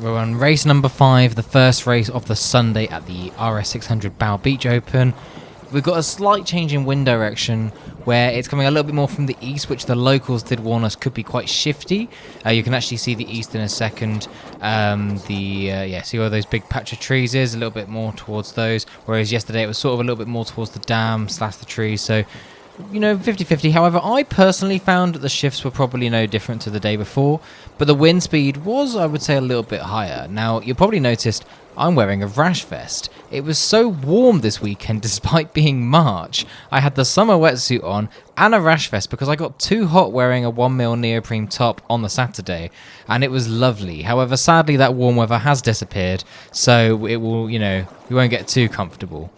We're on race number 5, the first race of the Sunday at the RS600 Bough Beech Open. We've got a slight change in wind direction where it's coming a little bit more from the east, which the locals did warn us could be quite shifty. You can actually see the east in a second. See where those big patch of trees is, a little bit more towards those, whereas yesterday it was sort of a little bit more towards the dam / the trees. So, 50-50. However, I personally found that the shifts were probably no different to the day before, but the wind speed was, I would say, a little bit higher. Now, you probably noticed I'm wearing a rash vest. It was so warm this weekend despite being March. I had the summer wetsuit on and a rash vest because I got too hot wearing a 1mm neoprene top on the Saturday, and it was lovely. However, sadly, that warm weather has disappeared, so it will, we won't get too comfortable.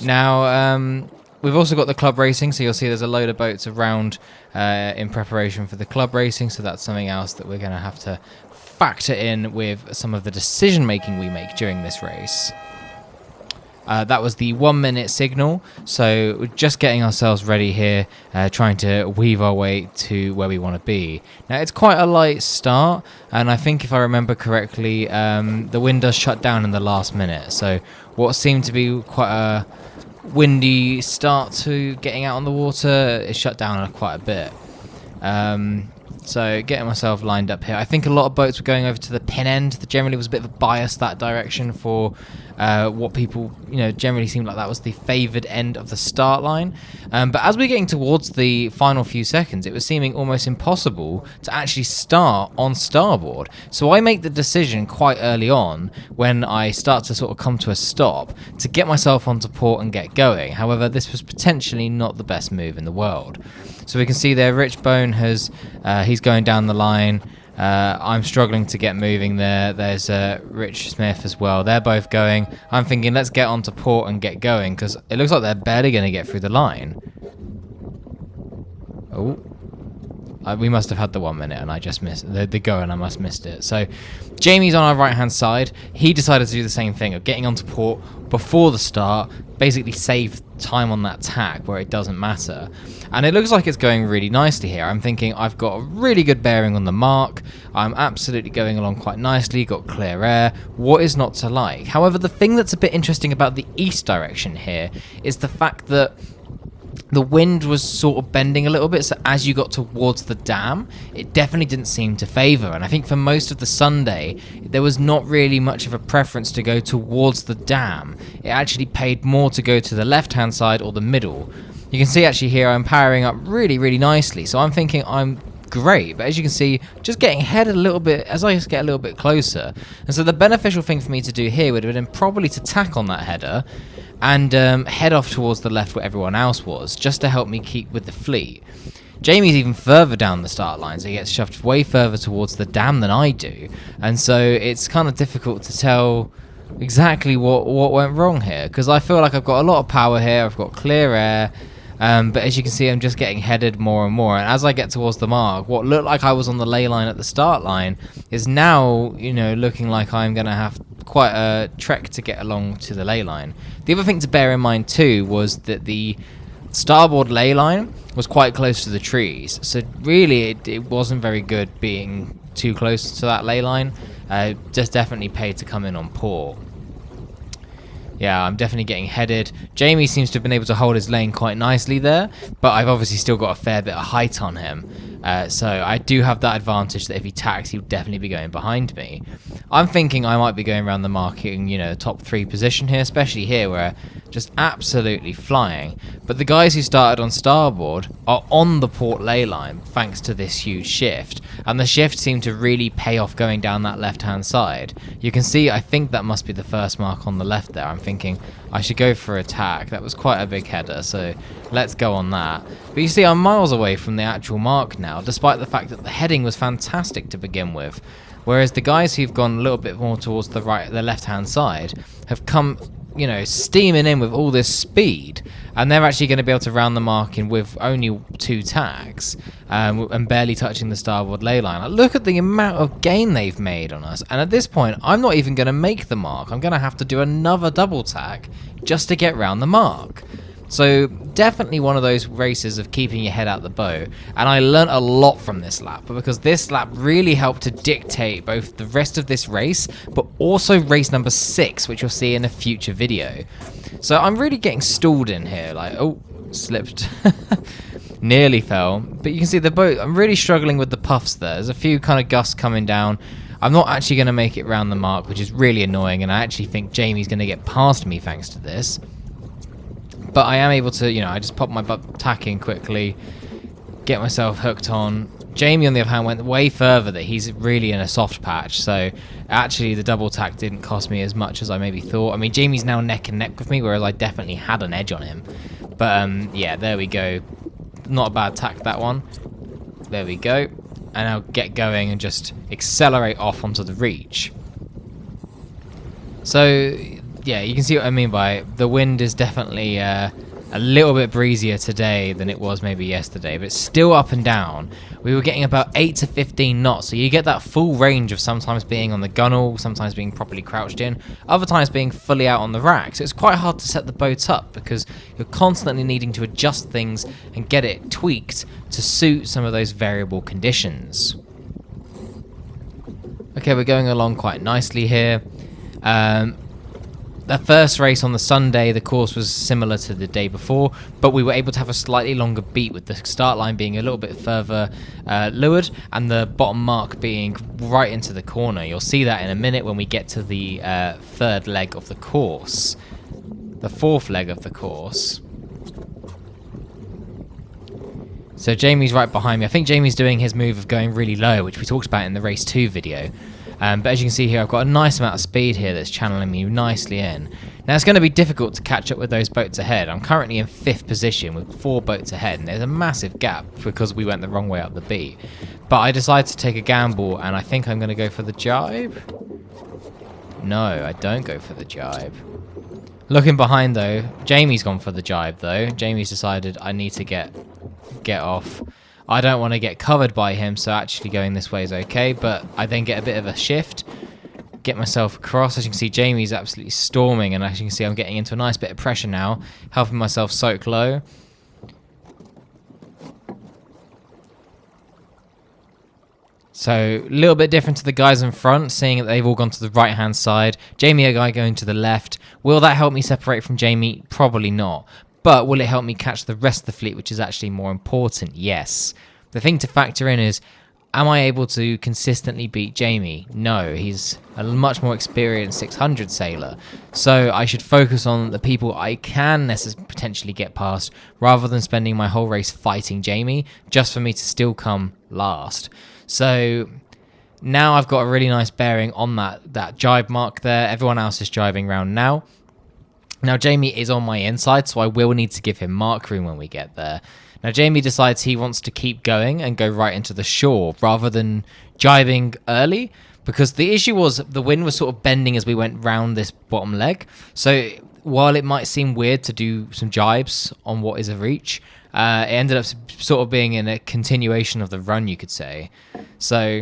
Now, we've also got the club racing, so you'll see there's a load of boats around in preparation for the club racing, so that's something else that we're going to have to factor in with some of the decision making we make during this race. That was the 1 minute signal, so we're just getting ourselves ready here, trying to weave our way to where we want to be. Now, it's quite a light start, and I think if I remember correctly, the wind does shut down in the last minute, so what seemed to be quite a windy start to getting out on the water is shut down quite a bit. So getting myself lined up here. I think a lot of boats were going over to the pin end. There generally was a bit of a bias that direction for what people, generally seemed like that was the favoured end of the start line. But as we're getting towards the final few seconds, it was seeming almost impossible to actually start on starboard. So I make the decision quite early on when I start to sort of come to a stop to get myself onto port and get going. However, this was potentially not the best move in the world. So we can see there, Rich Bone he's going down the line. I'm struggling to get moving there. There's Rich Smith as well. They're both going. I'm thinking, let's get onto port and get going, because it looks like they're barely going to get through the line. Oh. We must have had the 1 minute and I just missed the go, and I must have missed it. So Jamie's on our right hand side. He decided to do the same thing of getting onto port before the start, basically save time on that tack where it doesn't matter. And it looks like it's going really nicely here. I'm thinking I've got a really good bearing on the mark. I'm absolutely going along quite nicely, got clear air. What is not to like? However, the thing that's a bit interesting about the east direction here is the fact that the wind was sort of bending a little bit, so as you got towards the dam, it definitely didn't seem to favour. And I think for most of the Sunday, there was not really much of a preference to go towards the dam. It actually paid more to go to the left-hand side or the middle. You can see actually here I'm powering up really, really nicely, so I'm thinking I'm great, but as you can see, just getting headed a little bit as I just get a little bit closer. And so the beneficial thing for me to do here would have been probably to tack on that header and head off towards the left where everyone else was, just to help me keep with the fleet. Jamie's even further down the start line, so he gets shoved way further towards the dam than I do, and so it's kind of difficult to tell exactly what went wrong here, because I feel like I've got a lot of power here, I've got clear air, but as you can see, I'm just getting headed more and more, and as I get towards the mark, what looked like I was on the ley line at the start line is now, looking like I'm going to have quite a trek to get along to the ley line. The other thing to bear in mind too was that the starboard ley line was quite close to the trees, so really it wasn't very good being too close to that ley line. Just definitely paid to come in on port. Yeah, I'm definitely getting headed. Jamie seems to have been able to hold his lane quite nicely there, but I've obviously still got a fair bit of height on him. So I do have that advantage that if he tacks, he'll definitely be going behind me. I'm thinking I might be going around the marking, top 3 position here, especially here where just absolutely flying. But the guys who started on starboard are on the port ley line thanks to this huge shift. And the shift seemed to really pay off going down that left-hand side. You can see, I think that must be the first mark on the left there. I'm thinking I should go for attack. That was quite a big header, so let's go on that. But you see, I'm miles away from the actual mark now, despite the fact that the heading was fantastic to begin with. Whereas the guys who've gone a little bit more towards the left-hand side have come, steaming in with all this speed, and they're actually going to be able to round the mark in with only 2 tacks and barely touching the starboard ley line. Look at the amount of gain they've made on us, and at this point I'm not even going to make the mark. I'm going to have to do another double tack just to get round the mark. So definitely one of those races of keeping your head out the bow, and I learned a lot from this lap, because this lap really helped to dictate both the rest of this race, but also race number 6, which you'll see in a future video. So I'm really getting stalled in here, like, oh, slipped. Nearly fell, but you can see the boat, I'm really struggling with the puffs there. There's a few kind of gusts coming down. I'm not actually going to make it round the mark, which is really annoying, and I actually think Jamie's going to get past me thanks to this. But I am able to, I just pop my tack in quickly, get myself hooked on. Jamie, on the other hand, went way further, that he's really in a soft patch, so actually the double tack didn't cost me as much as I maybe thought. I mean, Jamie's now neck and neck with me, whereas I definitely had an edge on him. But yeah, there we go. Not a bad tack, that one. There we go. And I'll get going and just accelerate off onto the reach. So yeah, you can see what I mean by it. The wind is definitely a little bit breezier today than it was maybe yesterday, but it's still up and down. We were getting about 8 to 15 knots, so you get that full range of sometimes being on the gunnel, sometimes being properly crouched in, other times being fully out on the rack. So it's quite hard to set the boat up, because you're constantly needing to adjust things and get it tweaked to suit some of those variable conditions. Okay, we're going along quite nicely here. The first race on the Sunday, the course was similar to the day before, but we were able to have a slightly longer beat, with the start line being a little bit further leeward and the bottom mark being right into the corner. You'll see that in a minute when we get to the third leg of the course. The fourth leg of the course. So Jamie's right behind me. I think Jamie's doing his move of going really low, which we talked about in the race 2 video. But as you can see here, I've got a nice amount of speed here that's channeling me nicely in. Now, it's going to be difficult to catch up with those boats ahead. I'm currently in 5th position with 4 boats ahead, and there's a massive gap because we went the wrong way up the beat. But I decided to take a gamble, and I think I'm going to go for the jibe. No, I don't go for the jibe. Looking behind, though, Jamie's gone for the jibe, though. Jamie's decided I need to get off. I don't want to get covered by him, so actually going this way is okay, but I then get a bit of a shift, get myself across. As you can see, Jamie's absolutely storming, and as you can see, I'm getting into a nice bit of pressure now, helping myself soak low. So, a little bit different to the guys in front, seeing that they've all gone to the right-hand side. Jamie, a guy going to the left. Will that help me separate from Jamie? Probably not. But will it help me catch the rest of the fleet, which is actually more important? Yes. The thing to factor in is, am I able to consistently beat Jamie? No, he's a much more experienced 600 sailor. So I should focus on the people I can potentially get past, rather than spending my whole race fighting Jamie, just for me to still come last. So now I've got a really nice bearing on that jibe mark there. Everyone else is jibing round now. Now, Jamie is on my inside, so I will need to give him mark room when we get there. Now, Jamie decides he wants to keep going and go right into the shore rather than jibing early, because the issue was the wind was sort of bending as we went round this bottom leg. So while it might seem weird to do some jibes on what is a reach, it ended up sort of being in a continuation of the run, you could say. So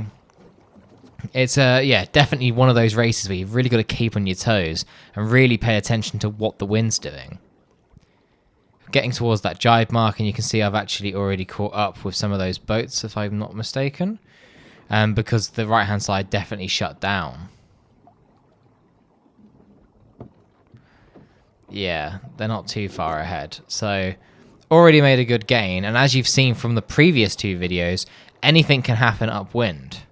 it's yeah, definitely one of those races where you've really got to keep on your toes and really pay attention to what the wind's doing. Getting towards that jibe mark, and you can see I've actually already caught up with some of those boats, if I'm not mistaken, because the right-hand side definitely shut down. Yeah, they're not too far ahead. So, already made a good gain, and as you've seen from the previous 2 videos, anything can happen upwind.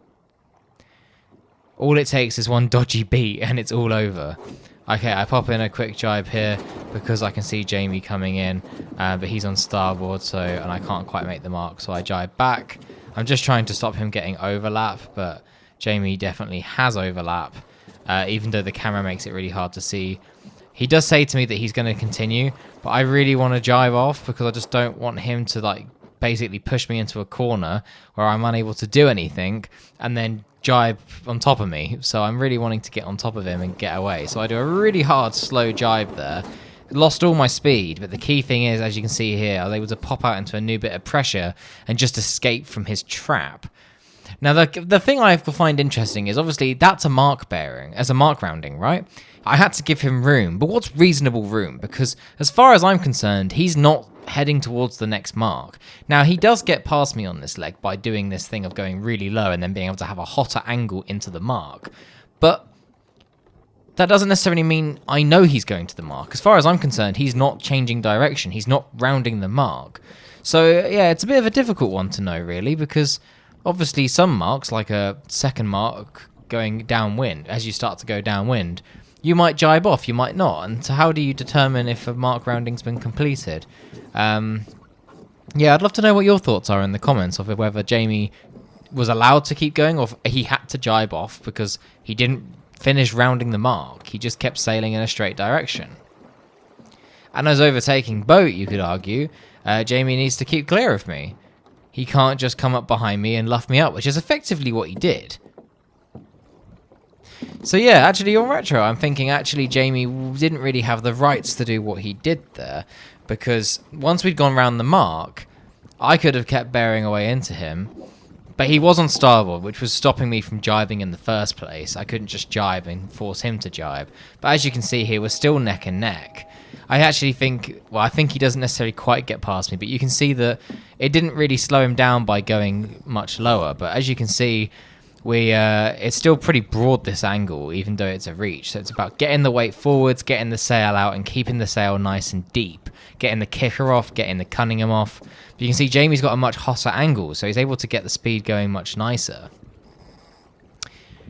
All it takes is one dodgy beat and it's all over. Okay, I pop in a quick jibe here because I can see Jamie coming in, but he's on starboard, and I can't quite make the mark, so I jibe back. I'm just trying to stop him getting overlap, but Jamie definitely has overlap, even though the camera makes it really hard to see. He does say to me that he's going to continue, but I really want to jibe off because I just don't want him to basically push me into a corner where I'm unable to do anything and then jibe on top of me. So I'm really wanting to get on top of him and get away. So I do a really hard slow jibe there. Lost all my speed, but the key thing is, as you can see here, I was able to pop out into a new bit of pressure and just escape from his trap. Now, the thing I find interesting is obviously that's a mark bearing, as a mark rounding, right? I had to give him room, but what's reasonable room? Because as far as I'm concerned, he's not heading towards the next mark. Now, he does get past me on this leg by doing this thing of going really low and then being able to have a hotter angle into the mark. But that doesn't necessarily mean I know he's going to the mark. As far as I'm concerned, he's not changing direction. He's not rounding the mark. So, yeah, it's a bit of a difficult one to know, really, because obviously some marks, like a second mark going downwind, as you start to go downwind, you might jibe off, you might not. And so how do you determine if a mark rounding's been completed? Yeah, I'd love to know what your thoughts are in the comments of whether Jamie was allowed to keep going or if he had to jibe off because he didn't finish rounding the mark. He just kept sailing in a straight direction. And as overtaking boat, you could argue, Jamie needs to keep clear of me. He can't just come up behind me and luff me up, which is effectively what he did. So yeah, actually on retro, I'm thinking actually Jamie didn't really have the rights to do what he did there, because once we'd gone round the mark, I could have kept bearing away into him, but he was on starboard, which was stopping me from jibing in the first place. I couldn't just jibe and force him to jibe. But as you can see here, we're still neck and neck. I actually think, well, I think he doesn't necessarily quite get past me, but you can see that it didn't really slow him down by going much lower. But as you can see, it's still pretty broad, this angle, even though it's a reach. So it's about getting the weight forwards, getting the sail out, and keeping the sail nice and deep. Getting the kicker off, getting the Cunningham off. But you can see Jamie's got a much hotter angle, so he's able to get the speed going much nicer.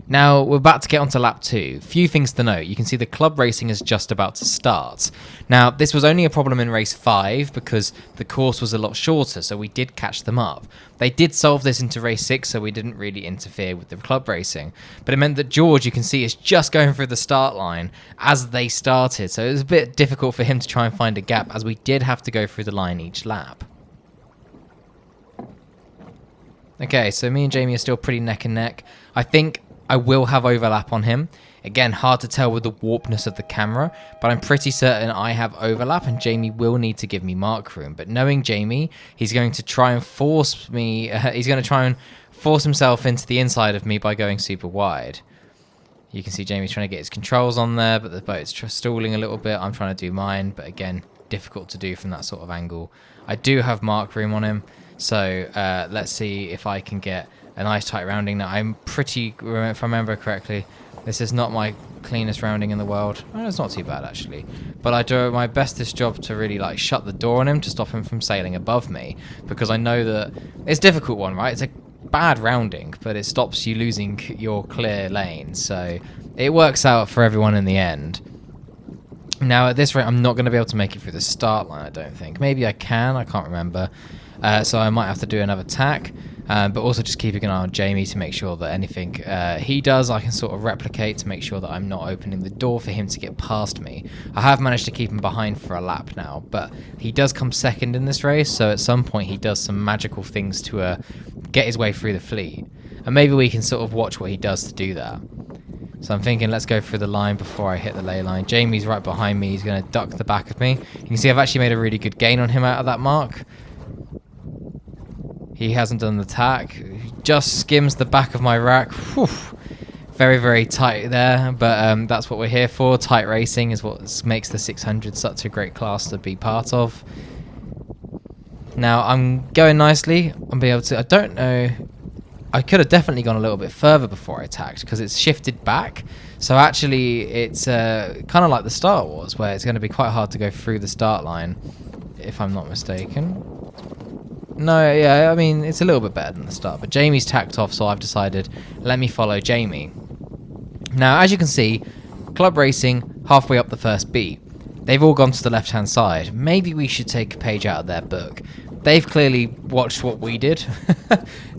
Now, we're about to get onto lap 2. Few things to note. You can see the club racing is just about to start. Now, this was only a problem in race 5 because the course was a lot shorter, so we did catch them up. They did solve this into race 6, so we didn't really interfere with the club racing. But it meant that George, you can see, is just going through the start line as they started, so it was a bit difficult for him to try and find a gap, as we did have to go through the line each lap. Okay, so me and Jamie are still pretty neck and neck. I think I will have overlap on him. Again, hard to tell with the warpness of the camera, but I'm pretty certain I have overlap and Jamie will need to give me mark room. But knowing Jamie, he's going to try and force me, he's going to try and force himself into the inside of me by going super wide. You can see Jamie's trying to get his controls on there, but the boat's stalling a little bit. I'm trying to do mine, but again, difficult to do from that sort of angle. I do have mark room on him, so let's see if I can get a nice tight rounding. Now, I'm pretty, if I remember correctly, this is not my cleanest rounding in the world. Oh, it's not too bad, actually. But I do my bestest job to really, like, shut the door on him to stop him from sailing above me, because I know that it's a difficult one, right? It's a bad rounding, but it stops you losing your clear lane, so it works out for everyone in the end. Now, at this rate, I'm not going to be able to make it through the start line, I don't think. Maybe I can, I can't remember. So I might have to do another tack. But also just keeping an eye on Jamie to make sure that anything he does, I can sort of replicate to make sure that I'm not opening the door for him to get past me. I have managed to keep him behind for a lap now, but he does come second in this race, so at some point he does some magical things to get his way through the fleet. And maybe we can sort of watch what he does to do that. So I'm thinking, let's go through the line before I hit the ley line. Jamie's right behind me. He's going to duck the back of me. You can see I've actually made a really good gain on him out of that mark. He hasn't done the tack. He just skims the back of my rack. Whew. Very, very tight there, but that's what we're here for. Tight racing is what makes the 600 such a great class to be part of. Now, I'm going nicely. I'm being able to... I don't know... I could have definitely gone a little bit further before I tacked, because it's shifted back. So actually, it's kind of like the Star Wars, where it's going to be quite hard to go through the start line, if I'm not mistaken. No, yeah, I mean, it's a little bit better than the start, but Jamie's tacked off, so I've decided, let me follow Jamie. Now, as you can see, club racing, halfway up the first beat. They've all gone to the left-hand side. Maybe we should take a page out of their book. They've clearly watched what we did,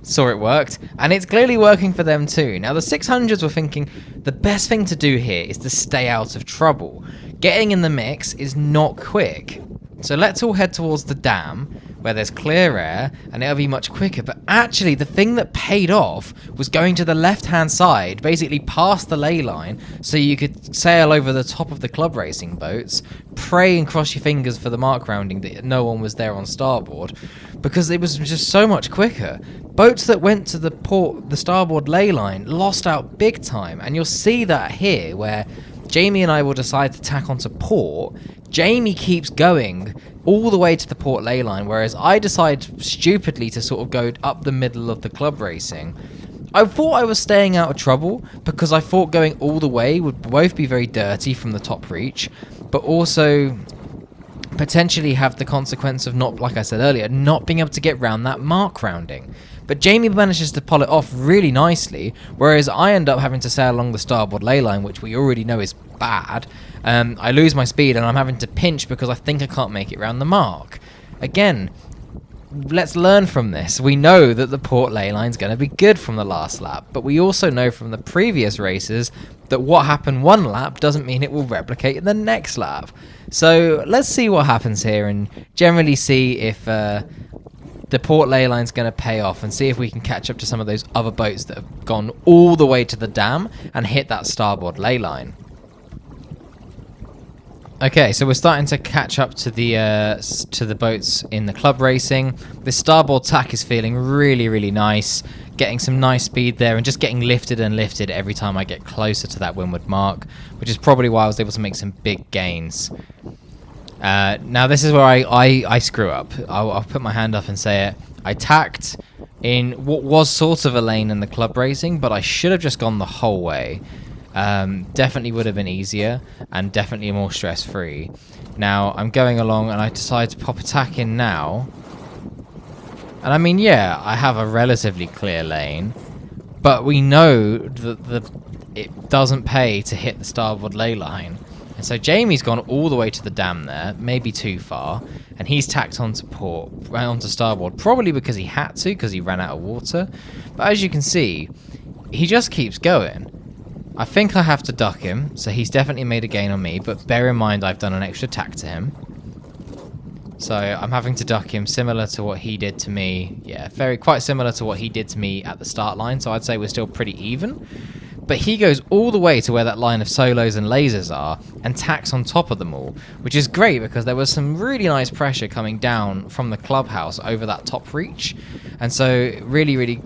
saw it worked, and it's clearly working for them too. Now, the 600s were thinking the best thing to do here is to stay out of trouble. Getting in the mix is not quick. So let's all head towards the dam, where there's clear air, and it'll be much quicker. But actually, the thing that paid off was going to the left-hand side, basically past the ley line, so you could sail over the top of the club racing boats, pray and cross your fingers for the mark rounding that no one was there on starboard. because it was just so much quicker. Boats that went to the starboard ley line lost out big time, and you'll see that here where Jamie and I will decide to tack onto port. Jamie keeps going all the way to the port ley line, whereas I decide stupidly to sort of go up the middle of the club racing. I thought I was staying out of trouble because I thought going all the way would both be very dirty from the top reach, but also potentially have the consequence of not, like I said earlier, not being able to get round that mark rounding. But Jamie manages to pull it off really nicely, whereas I end up having to sail along the starboard ley line, which we already know is bad. I lose my speed and I'm having to pinch because I think I can't make it round the mark. Again, let's learn from this. We know that the port ley line is going to be good from the last lap, but we also know from the previous races that what happened one lap doesn't mean it will replicate in the next lap. So let's see what happens here and generally see if the port ley line is going to pay off, and see if we can catch up to some of those other boats that have gone all the way to the dam and hit that starboard ley line. Okay, so we're starting to catch up to the boats in the club racing. This starboard tack is feeling really, really nice. Getting some nice speed there and just getting lifted and lifted every time I get closer to that windward mark, which is probably why I was able to make some big gains. Now this is where I screw up. I'll put my hand up and say it. I tacked in what was sort of a lane in the club racing, but I should have just gone the whole way. Definitely would have been easier and definitely more stress-free. Now I'm going along and I decide to pop a tack in now. And I mean, yeah, I have a relatively clear lane, but we know that it doesn't pay to hit the starboard ley line. And so Jamie's gone all the way to the dam there, maybe too far, and he's tacked onto port, onto starboard, probably because he had to, because he ran out of water. But as you can see, he just keeps going. I think I have to duck him, so he's definitely made a gain on me, but bear in mind I've done an extra tack to him. So I'm having to duck him similar to what he did to me. Yeah, quite similar to what he did to me at the start line, so I'd say we're still pretty even. But he goes all the way to where that line of solos and lasers are and tacks on top of them all, which is great because there was some really nice pressure coming down from the clubhouse over that top reach. And so really, really,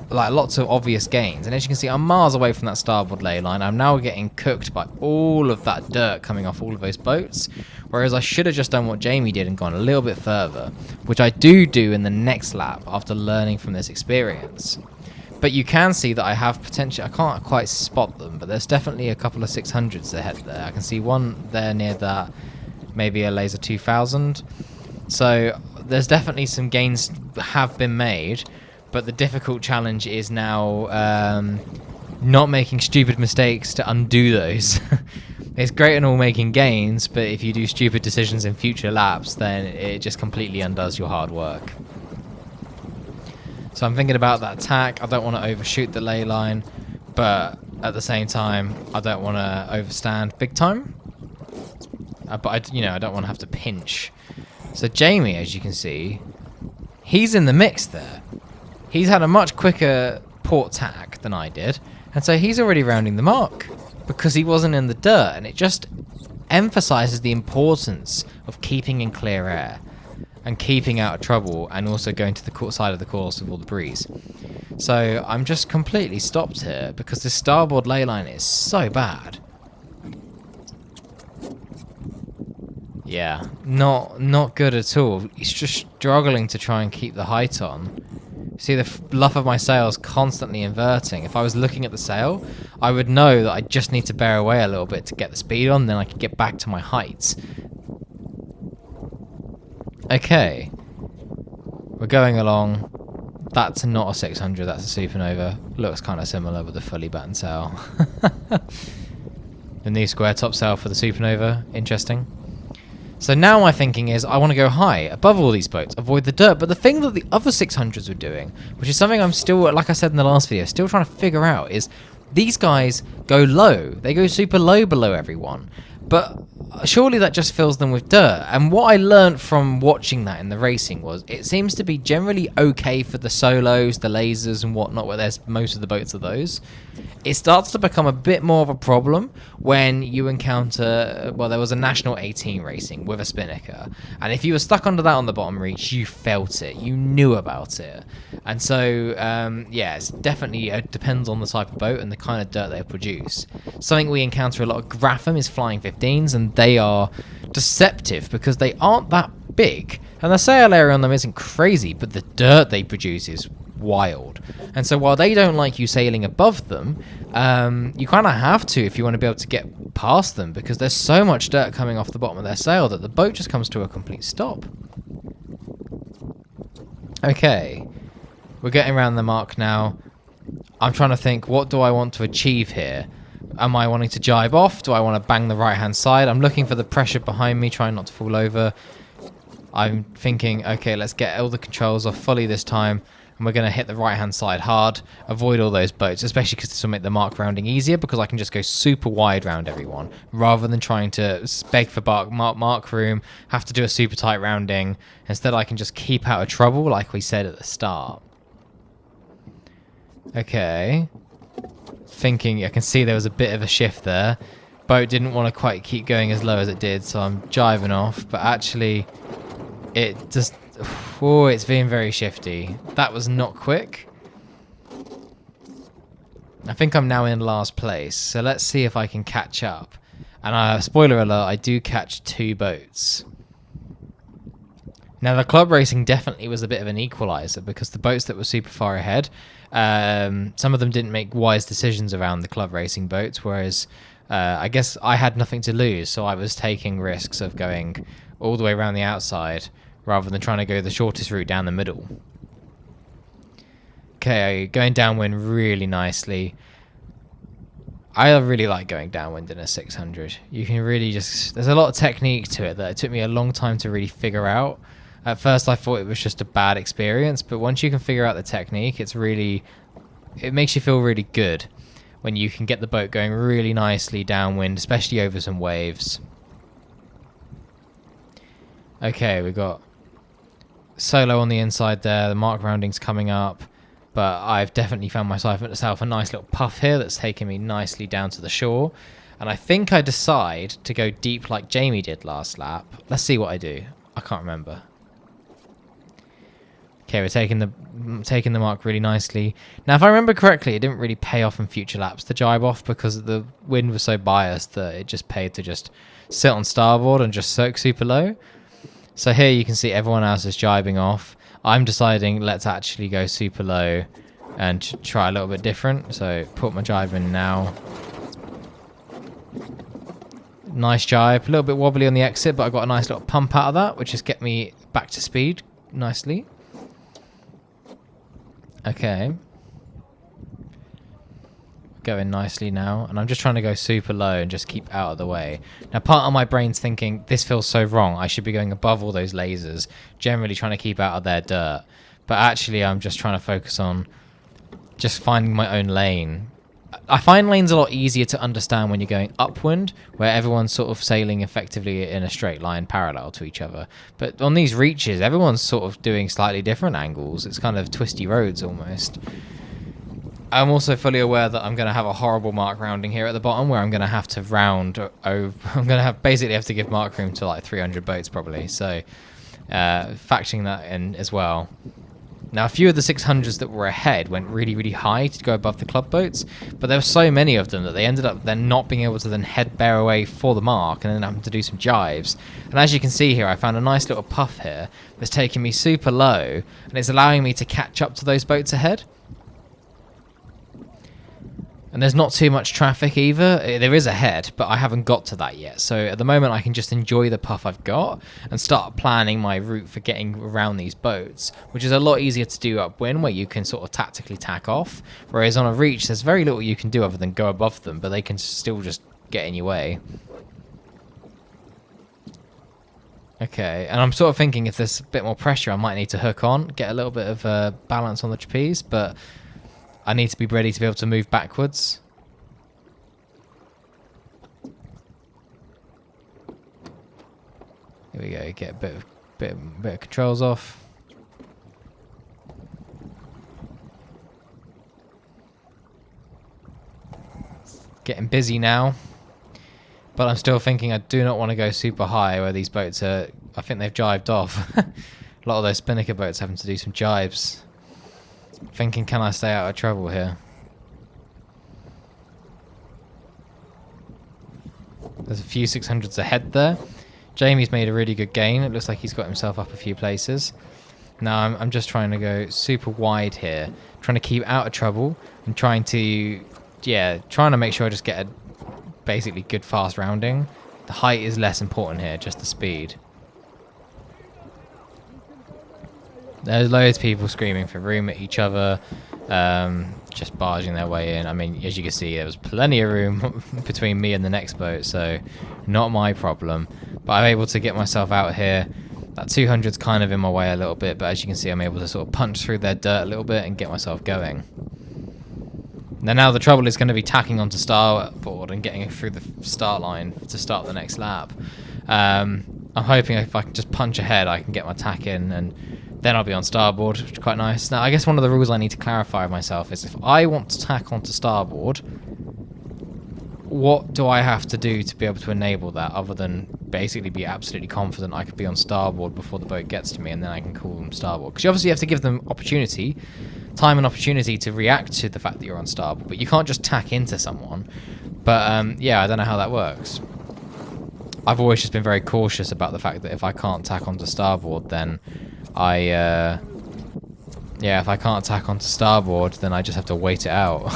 like, lots of obvious gains. And as you can see, I'm miles away from that starboard ley line. I'm now getting cooked by all of that dirt coming off all of those boats, whereas I should have just done what Jamie did and gone a little bit further, which I do in the next lap after learning from this experience. But you can see that I have potential. I can't quite spot them, but there's definitely a couple of 600s ahead there. I can see one there near that, maybe a laser 2000. So there's definitely some gains have been made, but the difficult challenge is now not making stupid mistakes to undo those. It's great and all making gains, but if you do stupid decisions in future laps, then it just completely undoes your hard work. So I'm thinking about that tack. I don't want to overshoot the ley line, but at the same time, I don't want to overstand big time. But I don't want to have to pinch. So Jamie, as you can see, he's in the mix there. He's had a much quicker port tack than I did, and so he's already rounding the mark because he wasn't in the dirt, and it just emphasizes the importance of keeping in clear air and keeping out of trouble, and also going to the side of the course with all the breeze. So I'm just completely stopped here because this starboard ley line is so bad. Yeah, not good at all. He's just struggling to try and keep the height on. See, the luff of my sail is constantly inverting. If I was looking at the sail, I would know that I just need to bear away a little bit to get the speed on, then I could get back to my heights. Okay, we're going along. That's not a 600, that's a supernova. Looks kind of similar with the fully battened sail. The new square top sail for the supernova, interesting. So now my thinking is I want to go high, above all these boats, avoid the dirt. But the thing that the other 600s were doing, which is something I'm still, like I said in the last video, still trying to figure out, is these guys go low. They go super low below everyone. But surely that just fills them with dirt. And what I learned from watching that in the racing was it seems to be generally okay for the solos, the lasers and whatnot, where there's most of the boats of those. It starts to become a bit more of a problem when you encounter, well, there was a National 18 racing with a Spinnaker, and if you were stuck under that on the bottom reach, you felt it, you knew about it. And so, yeah, it's definitely depends on the type of boat and the kind of dirt they produce. Something we encounter a lot of Grapham is Flying 15s, and they are deceptive because they aren't that big, and the sail area on them isn't crazy, but the dirt they produce is wild. And so while they don't like you sailing above them, you kind of have to if you want to be able to get past them, because there's so much dirt coming off the bottom of their sail that the boat just comes to a complete stop. Okay, we're getting around the mark now. I'm trying to think, what do I want to achieve here? Am I wanting to jibe off? Do I want to bang the right hand side? I'm looking for the pressure behind me, trying not to fall over. I'm thinking, okay, let's get all the controls off fully this time, and we're going to hit the right hand side hard, avoid all those boats, especially because this will make the mark rounding easier, because I can just go super wide round everyone rather than trying to beg for mark room, have to do a super tight rounding. Instead I can just keep out of trouble like we said at the start. Okay, thinking, I can see there was a bit of a shift there. Boat didn't want to quite keep going as low as it did, so I'm jiving off, but actually it just, oh, it's being very shifty. That was not quick. I think I'm now in last place, so let's see if I can catch up. And spoiler alert, I do catch 2 boats. Now the club racing definitely was a bit of an equalizer, because the boats that were super far ahead, some of them didn't make wise decisions around the club racing boats, whereas I guess I had nothing to lose, so I was taking risks of going all the way around the outside rather than trying to go the shortest route down the middle. Okay, going downwind really nicely. I really like going downwind in a 600. You can really just, there's a lot of technique to it that it took me a long time to really figure out. At first I thought it was just a bad experience, but once you can figure out the technique, it's really, it makes you feel really good when you can get the boat going really nicely downwind, especially over some waves. Okay, we've got solo on the inside there, the mark rounding's coming up, but I've definitely found myself a nice little puff here that's taking me nicely down to the shore, and I think I decide to go deep like Jamie did last lap. Let's see what I do. I can't remember. Okay, we're taking the mark really nicely. Now, if I remember correctly, it didn't really pay off in future laps to jibe off because the wind was so biased that it just paid to just sit on starboard and just soak super low. So here you can see everyone else is jibing off. I'm deciding let's actually go super low and try a little bit different. So put my jibe in now. Nice jibe. A little bit wobbly on the exit, but I got a nice little pump out of that, which has kept me back to speed nicely. Okay. Going nicely now, and I'm just trying to go super low and just keep out of the way. Now part of my brain's thinking this feels so wrong, I should be going above all those lasers, generally trying to keep out of their dirt, but actually I'm just trying to focus on just finding my own lane. I find lanes a lot easier to understand when you're going upwind, where everyone's sort of sailing effectively in a straight line parallel to each other, but on these reaches everyone's sort of doing slightly different angles. It's kind of twisty roads almost. I'm also fully aware that I'm going to have a horrible mark rounding here at the bottom, where I'm going to have to round over. I'm going to basically have to give mark room to like 300 boats probably. So factoring that in as well. Now a few of the 600s that were ahead went really, really high to go above the club boats, but there were so many of them that they ended up then not being able to then head bear away for the mark and then having to do some jibes. And as you can see here, I found a nice little puff here that's taking me super low, and it's allowing me to catch up to those boats ahead. And there's not too much traffic either. There is ahead, but I haven't got to that yet. So at the moment I can just enjoy the puff I've got and start planning my route for getting around these boats, which is a lot easier to do upwind, where you can sort of tactically tack off. Whereas on a reach, there's very little you can do other than go above them, but they can still just get in your way. Okay, and I'm sort of thinking if there's a bit more pressure, I might need to hook on, get a little bit of balance on the trapeze, but I need to be ready to be able to move backwards. we go. Get a bit of controls off. Getting busy now, but I'm still thinking I do not want to go super high where these boats are. I think they've jibed off. A lot of those spinnaker boats having to do some jibes. Thinking, can I stay out of trouble here? There's a few 600s ahead there. Jamie's made a really good gain. It looks like he's got himself up a few places. Now I'm just trying to go super wide here, trying to keep out of trouble and trying to make sure I just get a basically good fast rounding. The height is less important here, just the speed. There's loads of people screaming for room at each other, just barging their way in. I mean, as you can see, there was plenty of room between me and the next boat, so not my problem. But I'm able to get myself out here. That 200's kind of in my way a little bit, but as you can see, I'm able to sort of punch through their dirt a little bit and get myself going. Now the trouble is going to be tacking onto starboard and getting through the start line to start the next lap. I'm hoping if I can just punch ahead, I can get my tack in, and then I'll be on starboard, which is quite nice. Now, I guess one of the rules I need to clarify with myself is if I want to tack onto starboard, what do I have to do to be able to enable that other than basically be absolutely confident I could be on starboard before the boat gets to me and then I can call them starboard? Because you obviously have to give them time and opportunity to react to the fact that you're on starboard, but you can't just tack into someone. But yeah, I don't know how that works. I've always just been very cautious about the fact that if I can't tack onto starboard, then if I can't tack onto starboard, then I just have to wait it out.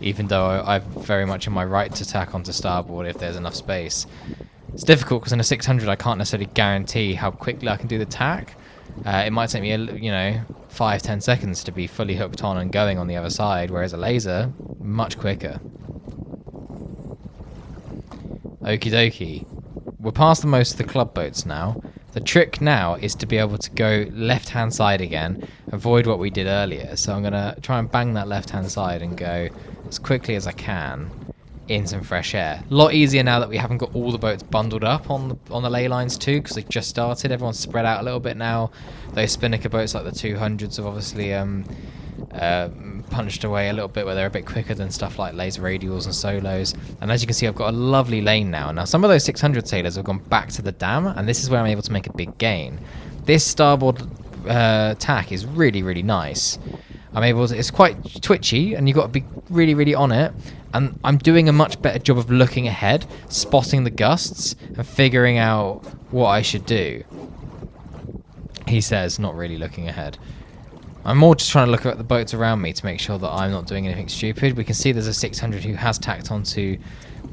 Even though I'm very much in my right to tack onto starboard if there's enough space. It's difficult because in a 600 I can't necessarily guarantee how quickly I can do the tack. It might take me, 5-10 seconds to be fully hooked on and going on the other side, whereas a laser, much quicker. Okie dokie. We're past the most of the club boats now. The trick now is to be able to go left-hand side again, avoid what we did earlier. So I'm going to try and bang that left-hand side and go as quickly as I can in some fresh air. A lot easier now that we haven't got all the boats bundled up on the ley lines too, because they've just started. Everyone's spread out a little bit now. Those spinnaker boats like the 200s have obviously punched away a little bit, where they're a bit quicker than stuff like laser radials and solos. And as you can see, I've got a lovely lane now. Now some of those 600 sailors have gone back to the dam, and this is where I'm able to make a big gain. This starboard tack is really, really nice. It's quite twitchy, and you've got to be really, really on it. And I'm doing a much better job of looking ahead, spotting the gusts, and figuring out what I should do. He says, not really looking ahead. I'm more just trying to look at the boats around me to make sure that I'm not doing anything stupid. We can see there's a 600 who has tacked onto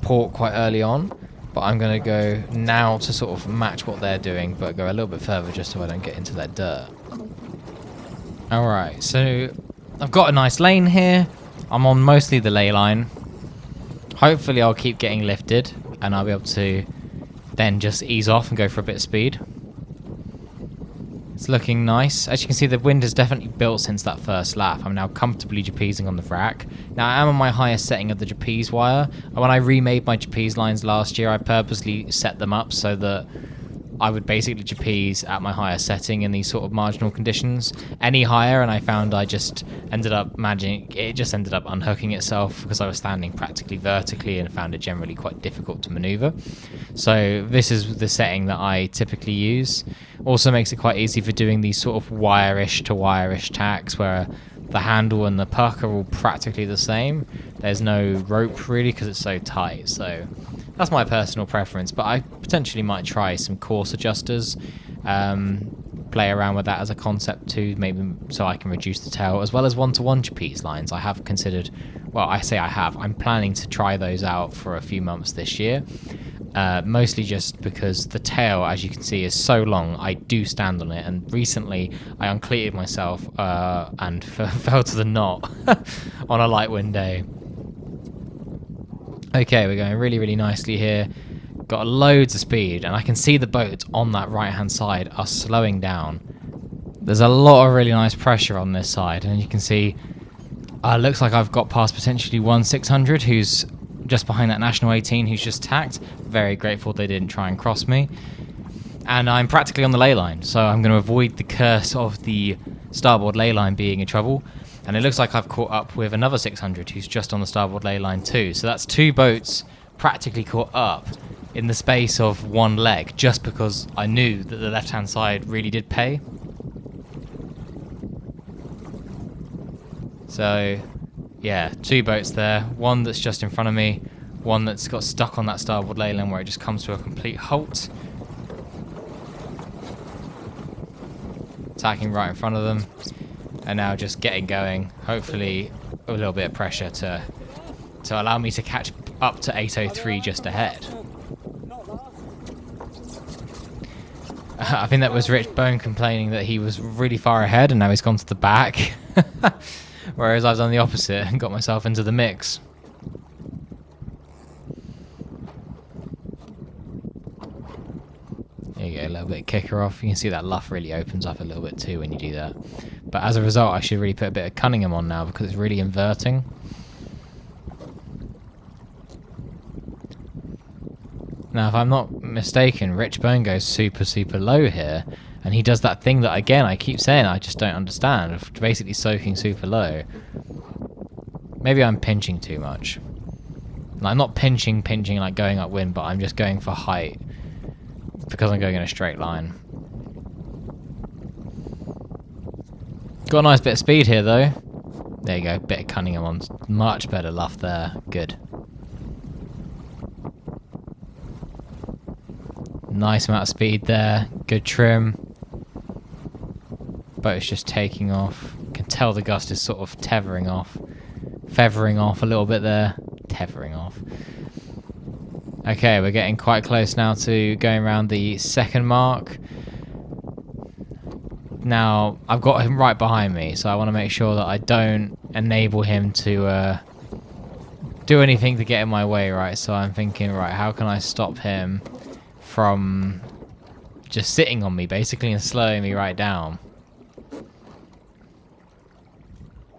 port quite early on, but I'm going to go now to sort of match what they're doing, but go a little bit further just so I don't get into that dirt. Alright, so I've got a nice lane here. I'm on mostly the ley line. Hopefully I'll keep getting lifted and I'll be able to then just ease off and go for a bit of speed. It's looking nice. As you can see, the wind has definitely built since that first lap. I'm now comfortably trapezing on the frac. Now I am on my highest setting of the trapeze wire. When I remade my trapeze lines last year, I purposely set them up so that I would basically trapeze at my highest setting in these sort of marginal conditions. Any higher, and I found I just ended up unhooking itself because I was standing practically vertically and found it generally quite difficult to maneuver. So this is the setting that I typically use. Also makes it quite easy for doing these sort of wire-ish to wire-ish tacks where the handle and the puck are all practically the same. There's no rope really because it's so tight. So that's my personal preference, but I potentially might try some course adjusters, play around with that as a concept too, maybe so I can reduce the tail, as well as one-to-one trapeze lines. I have considered, well, I say I have, I'm planning to try those out for a few months this year, mostly just because the tail, as you can see, is so long. I do stand on it, and recently I uncleated myself and fell to the knot on a light wind day. Okay, we're going really, really nicely here. Got loads of speed, and I can see the boats on that right-hand side are slowing down. There's a lot of really nice pressure on this side, and you can see looks like I've got past potentially one 600 who's just behind that National 18 who's just tacked. Very grateful they didn't try and cross me. And I'm practically on the ley line, so I'm going to avoid the curse of the starboard ley line being in trouble. And it looks like I've caught up with another 600 who's just on the starboard ley line too. So that's 2 boats practically caught up in the space of 1 leg, just because I knew that the left-hand side really did pay. So, yeah, 2 boats there. One that's just in front of me, one that's got stuck on that starboard ley line where it just comes to a complete halt. Attacking right in front of them, and now just getting going. Hopefully a little bit of pressure to allow me to catch up to 803 just ahead. I think that was Rich Bone complaining that he was really far ahead and now he's gone to the back. Whereas I've done the opposite and got myself into the mix. There you go, a little bit of kicker off. You can see that luff really opens up a little bit too when you do that. But as a result, I should really put a bit of Cunningham on now because it's really inverting. Now, if I'm not mistaken, Rich Bone goes super, super low here. And he does that thing that, again, I keep saying I just don't understand. Of basically soaking super low. Maybe I'm pinching too much. Like, I'm not pinching like going upwind, but I'm just going for height. Because I'm going in a straight line. Got a nice bit of speed here, though. There you go, bit of Cunningham on. Much better luff there. Good. Nice amount of speed there. Good trim. Boat's just taking off. Can tell the gust is sort of tethering off. Feathering off a little bit there. Tethering off. Okay, we're getting quite close now to going around the 2nd mark. Now, I've got him right behind me, so I want to make sure that I don't enable him to do anything to get in my way, right? So I'm thinking, right, how can I stop him from just sitting on me, basically, and slowing me right down?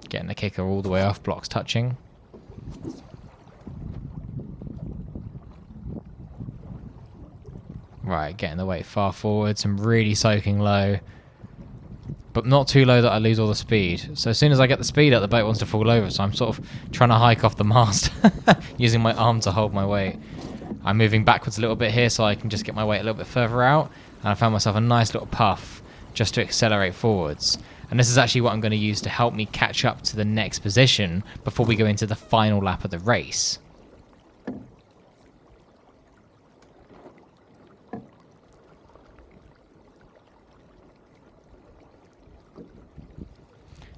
Getting the kicker all the way off, blocks touching. Right, getting the weight far forwards and really soaking low. But not too low that I lose all the speed. So as soon as I get the speed up, the boat wants to fall over. So I'm sort of trying to hike off the mast, using my arm to hold my weight. I'm moving backwards a little bit here so I can just get my weight a little bit further out. And I found myself a nice little puff just to accelerate forwards. And this is actually what I'm going to use to help me catch up to the next position before we go into the final lap of the race.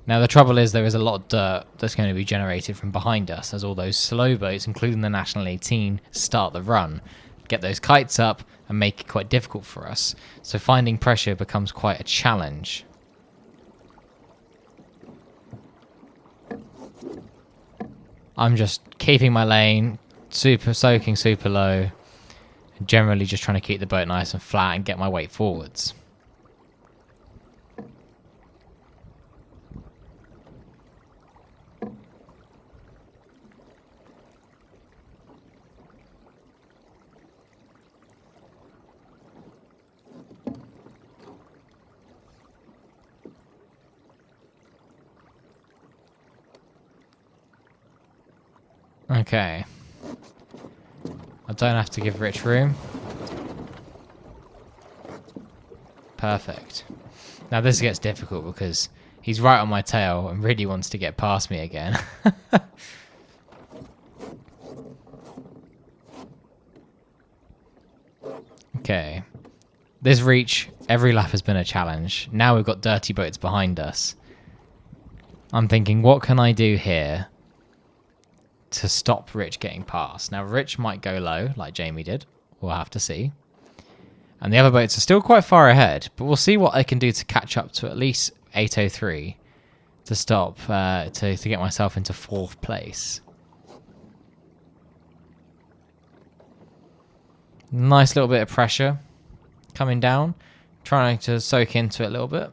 Now the trouble is there is a lot of dirt that's going to be generated from behind us as all those slow boats, including the National 18, start the run, get those kites up and make it quite difficult for us. So finding pressure becomes quite a challenge. I'm just keeping my lane, soaking super low, and generally just trying to keep the boat nice and flat and get my weight forwards. Okay. I don't have to give Rich room. Perfect. Now this gets difficult because he's right on my tail and really wants to get past me again. Okay. This reach, every lap has been a challenge. Now we've got dirty boats behind us. I'm thinking, what can I do here to stop Rich getting past? Now, Rich might go low, like Jamie did. We'll have to see. And the other boats are still quite far ahead, but we'll see what I can do to catch up to at least 803 to stop, to get myself into 4th place. Nice little bit of pressure coming down, trying to soak into it a little bit.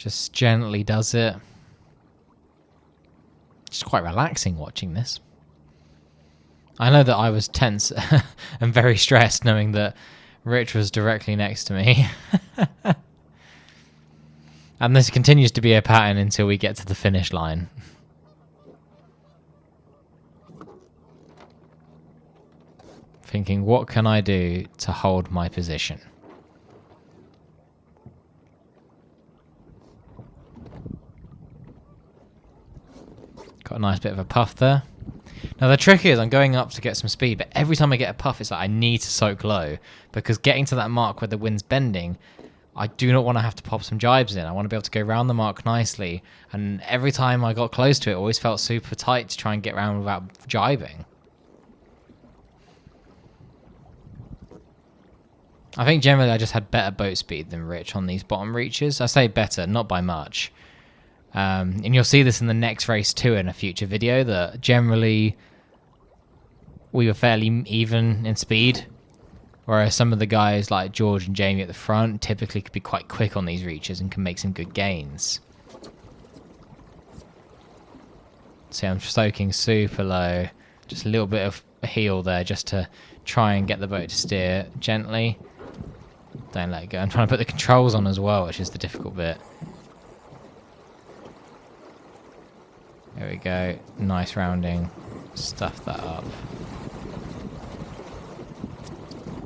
Just gently does it. It's quite relaxing watching this. I know that I was tense and very stressed knowing that Rich was directly next to me. And this continues to be a pattern until we get to the finish line. Thinking, what can I do to hold my position? Got a nice bit of a puff there. Now the trick is I'm going up to get some speed, but every time I get a puff it's like I need to soak low, because getting to that mark where the wind's bending, I do not want to have to pop some jibes in. I want to be able to go around the mark nicely, and every time I got close to it, it always felt super tight to try and get around without jibing. I think generally I just had better boat speed than Rich on these bottom reaches. I say better, not by much. And you'll see this in the next race too in a future video, that generally we were fairly even in speed, whereas some of the guys like George and Jamie at the front typically could be quite quick on these reaches and can make some good gains. See, I'm soaking super low, just a little bit of heel there just to try and get the boat to steer gently. Don't let it go. I'm trying to put the controls on as well, which is the difficult bit. There we go. Nice rounding. Stuff that up.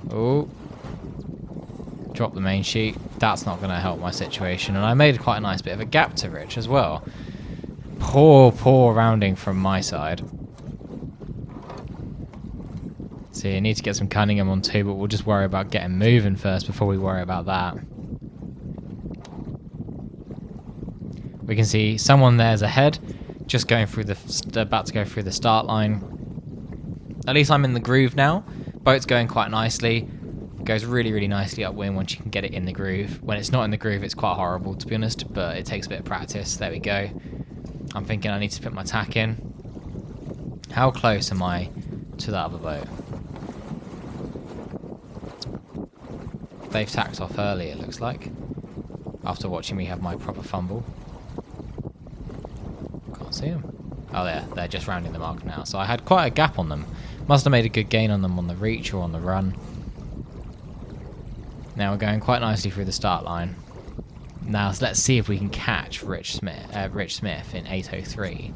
Oh. Drop the main sheet. That's not going to help my situation. And I made quite a nice bit of a gap to Rich as well. Poor rounding from my side. See, I need to get some Cunningham on too, but we'll just worry about getting moving first before we worry about that. We can see someone there's ahead. Just going through about to go through the start line. At least I'm in the groove now. Boat's going quite nicely. Goes really, really nicely upwind once you can get it in the groove. When it's not in the groove, it's quite horrible, to be honest, but it takes a bit of practice. There we go. I'm thinking I need to put my tack in. How close am I to the other boat? They've tacked off early, it looks like, after watching me have my proper fumble. Can't see them. Oh, they're just rounding the mark now. So I had quite a gap on them. Must have made a good gain on them on the reach or on the run. Now we're going quite nicely through the start line. Now let's see if we can catch Rich Smith in 8:03.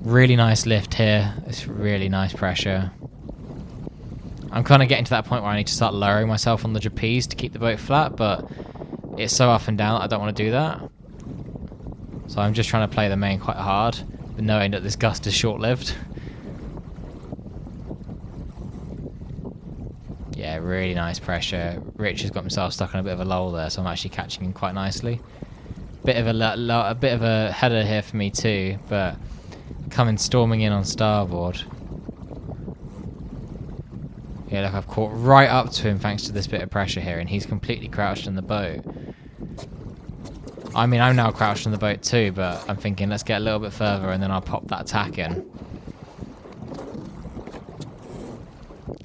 Really nice lift here. It's really nice pressure. I'm kind of getting to that point where I need to start lowering myself on the trapeze to keep the boat flat, but it's so up and down that I don't want to do that. So I'm just trying to play the main quite hard, but knowing that this gust is short-lived. Yeah, really nice pressure. Rich has got himself stuck in a bit of a lull there, so I'm actually catching him quite nicely. Bit of a header here for me too, but coming storming in on starboard. Yeah, look, I've caught right up to him thanks to this bit of pressure here, and he's completely crouched in the boat. I mean, I'm now crouched in the boat too, but I'm thinking let's get a little bit further and then I'll pop that tack in.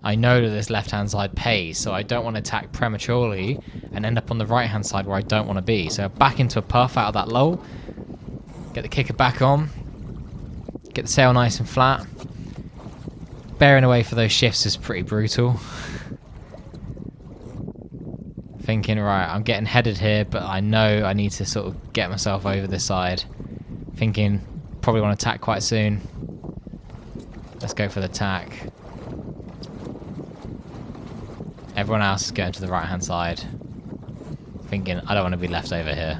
I know that this left-hand side pays, so I don't want to tack prematurely and end up on the right-hand side where I don't want to be. So back into a puff out of that lull, get the kicker back on, get the sail nice and flat. Bearing away for those shifts is pretty brutal. Thinking, right, I'm getting headed here, but I know I need to sort of get myself over this side. Thinking, probably want to tack quite soon. Let's go for the tack. Everyone else is going to the right-hand side. Thinking, I don't want to be left over here.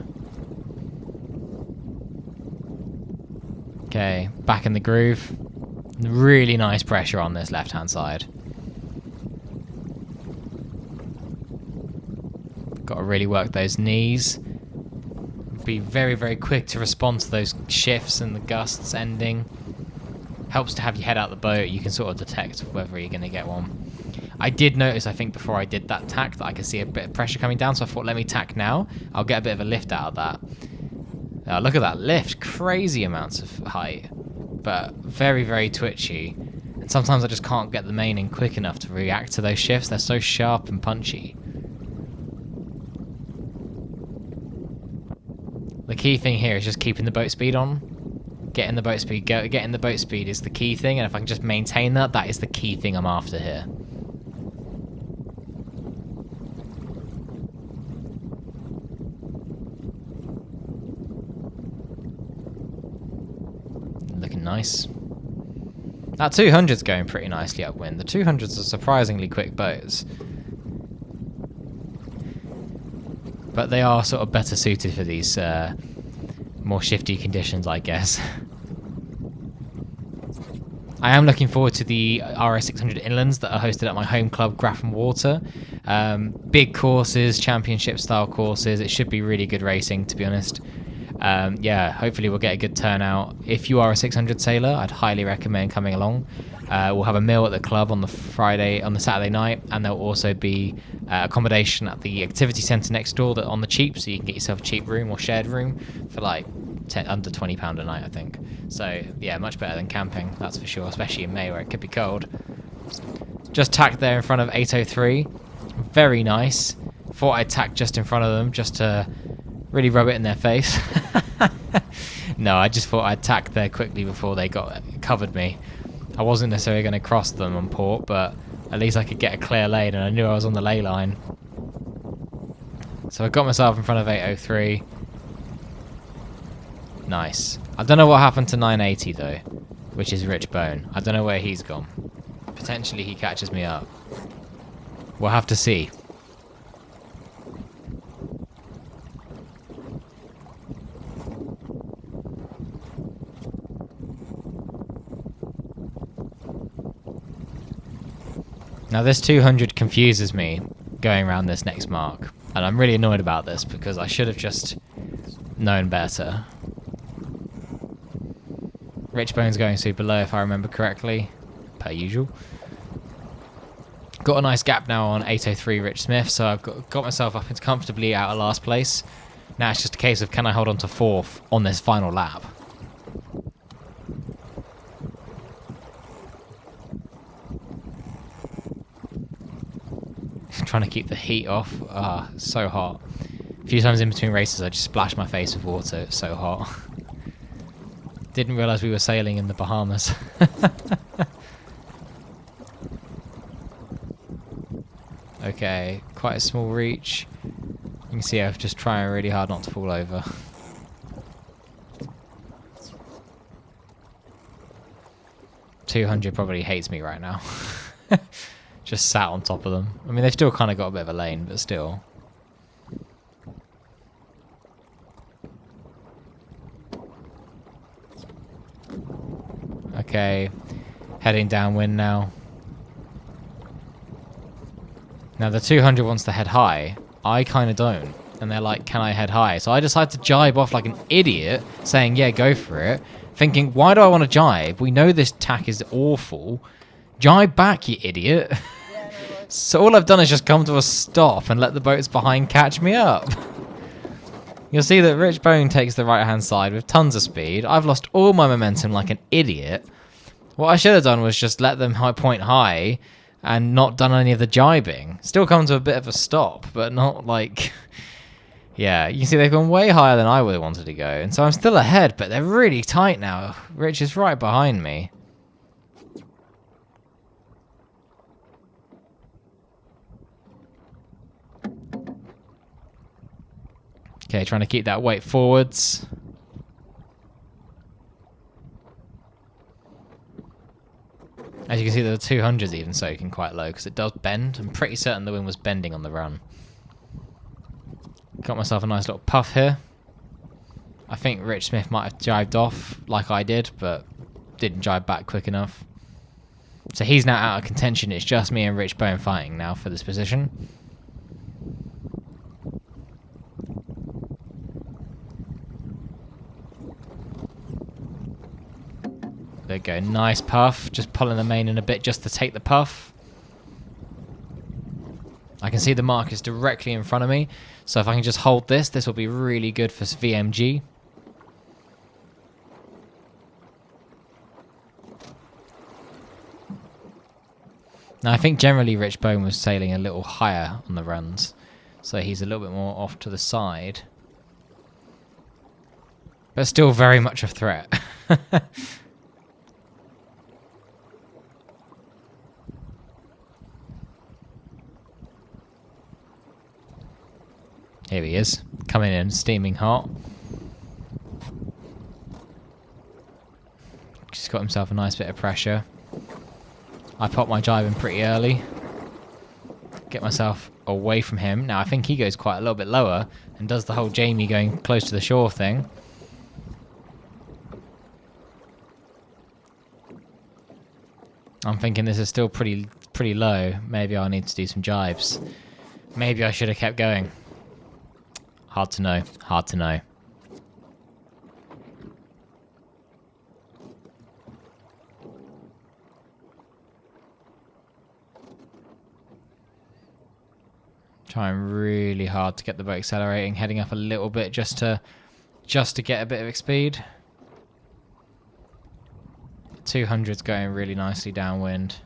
Okay, back in the groove. Really nice pressure on this left-hand side. Got to really work those knees. Be very, very quick to respond to those shifts and the gusts ending. Helps to have your head out the boat. You can sort of detect whether you're going to get one. I did notice, I think, before I did that tack that I could see a bit of pressure coming down, so I thought, let me tack now. I'll get a bit of a lift out of that. Now, look at that lift. Crazy amounts of height. but very, very twitchy. And sometimes I just can't get the main in quick enough to react to those shifts. They're so sharp and punchy. The key thing here is just keeping the boat speed on. Getting the boat speed, getting the boat speed is the key thing, and if I can just maintain that, that is the key thing I'm after here. Looking nice. That 200's going pretty nicely upwind. The 200s are surprisingly quick boats. But they are sort of better suited for these more shifty conditions, I guess. I am looking forward to the RS600 inlands that are hosted at my home club, Grafton Water. Big courses, championship style courses. It should be really good racing, to be honest. Yeah, hopefully we'll get a good turnout. If you are a 600 sailor, I'd highly recommend coming along. We'll have a meal at the club on the Saturday night, and there'll also be accommodation at the activity centre next door on the cheap, so you can get yourself a cheap room or shared room for like under £20 a night, I think. So yeah, much better than camping, that's for sure, especially in May where it could be cold. Just tacked there in front of 803. Very nice. Thought I'd tack just in front of them just to really rub it in their face. No, I just thought I'd tack there quickly before they covered me. I wasn't necessarily going to cross them on port, but at least I could get a clear lane, and I knew I was on the ley line. So I got myself in front of 803. Nice. I don't know what happened to 980 though, which is Rich Bone. I don't know where he's gone. Potentially he catches me up. We'll have to see. Now this 200 confuses me going around this next mark, and I'm really annoyed about this because I should have just known better. Richbone's going super low if I remember correctly, per usual. Got a nice gap now on 803 Rich Smith, so I've got myself up comfortably out of last place. Now it's just a case of can I hold on to fourth on this final lap. Trying to keep the heat off. Ah, it's so hot. A few times in between races I just splashed my face with water. It's so hot. Didn't realise we were sailing in the Bahamas. Okay, quite a small reach. You can see I'm just trying really hard not to fall over. $200 probably hates me right now. Just sat on top of them. I mean, they've still kind of got a bit of a lane, but still. Okay, heading downwind now. Now the 200 wants to head high. I kind of don't. And they're like, can I head high? So I decide to jibe off like an idiot, saying, yeah, go for it. Thinking, why do I want to jibe? We know this tack is awful. Jibe back, you idiot. So all I've done is just come to a stop and let the boats behind catch me up. You'll see that Rich Bone takes the right-hand side with tons of speed. I've lost all my momentum like an idiot. What I should have done was just let them point high and not done any of the jibing. Still come to a bit of a stop, but not like... Yeah, you can see they've gone way higher than I would have wanted to go. And so I'm still ahead, but they're really tight now. Rich is right behind me. Okay, trying to keep that weight forwards. As you can see, the 200's even soaking quite low because it does bend. I'm pretty certain the wind was bending on the run. Got myself a nice little puff here. I think Rich Smith might have jibed off like I did, but didn't jibe back quick enough. So he's now out of contention. It's just me and Rich Bone fighting now for this position. There we go, nice puff. Just pulling the main in a bit just to take the puff. I can see the mark is directly in front of me. So if I can just hold this, this will be really good for VMG. Now, I think generally Rich Bone was sailing a little higher on the runs, so he's a little bit more off to the side. But still very much a threat. Here he is, coming in, steaming hot. Just got himself a nice bit of pressure. I pop my jibe in pretty early. Get myself away from him. Now, I think he goes quite a little bit lower and does the whole Jamie going close to the shore thing. I'm thinking this is still pretty low. Maybe I'll need to do some jibes. Maybe I should have kept going. Hard to know. Hard to know. Trying really hard to get the boat accelerating, heading up a little bit just to get a bit of speed. 200's going really nicely downwind.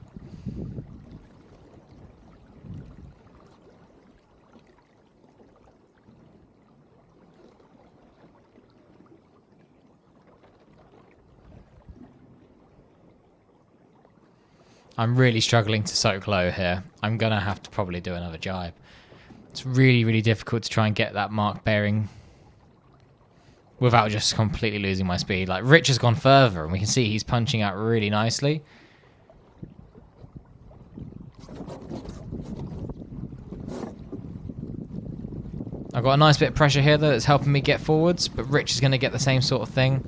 I'm really struggling to soak low here. I'm going to have to probably do another jibe. It's really, really difficult to try and get that mark bearing without just completely losing my speed. Like, Rich has gone further, and we can see he's punching out really nicely. I've got a nice bit of pressure here, though, that's helping me get forwards, but Rich is going to get the same sort of thing.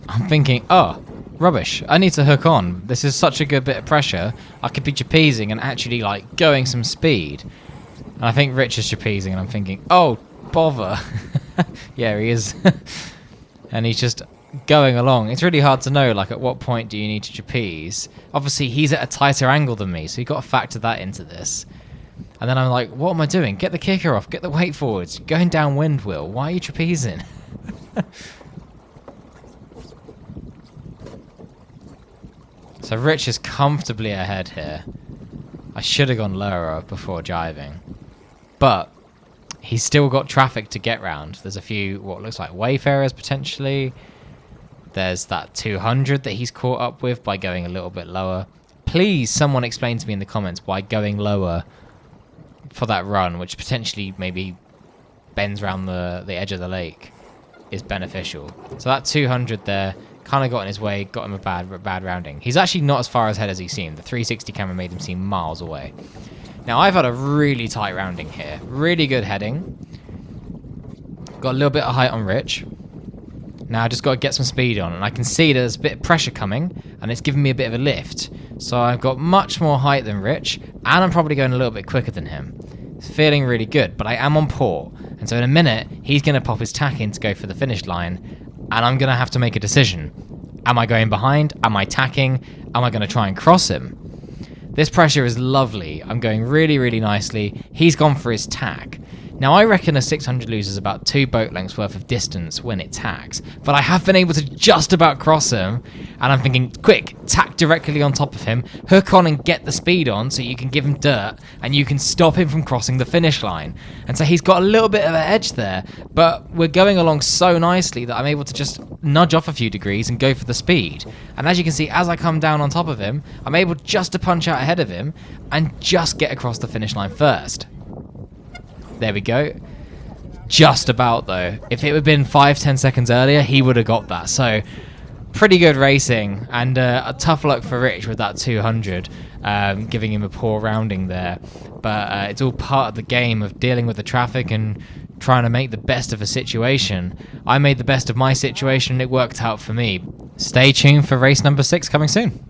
I'm thinking, oh, rubbish. I need to hook on. This is such a good bit of pressure. I could be trapezing and actually, like, going some speed. And I think Rich is trapezing, and I'm thinking, oh, bother. Yeah, he is. And he's just going along. It's really hard to know, like, at what point do you need to trapeze. Obviously, he's at a tighter angle than me, so you've got to factor that into this. And then I'm like, what am I doing? Get the kicker off. Get the weight forwards. Going downwind, Will. Why are you trapezing? So Rich is comfortably ahead here. I should have gone lower before jiving. But he's still got traffic to get round. There's a few, what looks like wayfarers potentially. There's that 200 that he's caught up with by going a little bit lower. Please, someone explain to me in the comments why going lower for that run, which potentially maybe bends around the edge of the lake, is beneficial. So that 200 there kind of got in his way, got him a bad rounding. He's actually not as far ahead as he seemed. The 360 camera made him seem miles away. Now, I've had a really tight rounding here. Really good heading. Got a little bit of height on Rich. Now I just got to get some speed on, and I can see there's a bit of pressure coming, and it's giving me a bit of a lift. So I've got much more height than Rich, and I'm probably going a little bit quicker than him. It's feeling really good, but I am on port, and so in a minute, he's going to pop his tack in to go for the finish line, and I'm going to have to make a decision. Am I going behind? Am I tacking? Am I going to try and cross him? This pressure is lovely. I'm going really, really nicely. He's gone for his tack. Now, I reckon a 600 loses about 2 boat lengths worth of distance when it tacks, but I have been able to just about cross him, and I'm thinking, quick, tack directly on top of him, hook on and get the speed on so you can give him dirt, and you can stop him from crossing the finish line. And so he's got a little bit of an edge there, but we're going along so nicely that I'm able to just nudge off a few degrees and go for the speed. And as you can see, as I come down on top of him, I'm able just to punch out ahead of him and just get across the finish line first. There we go. Just about, though. If it had been 5-10 seconds earlier, he would have got that. So, pretty good racing, and a tough luck for Rich with that 200, giving him a poor rounding there. But it's all part of the game of dealing with the traffic and trying to make the best of a situation. I made the best of my situation, and it worked out for me. Stay tuned for race number 6 coming soon.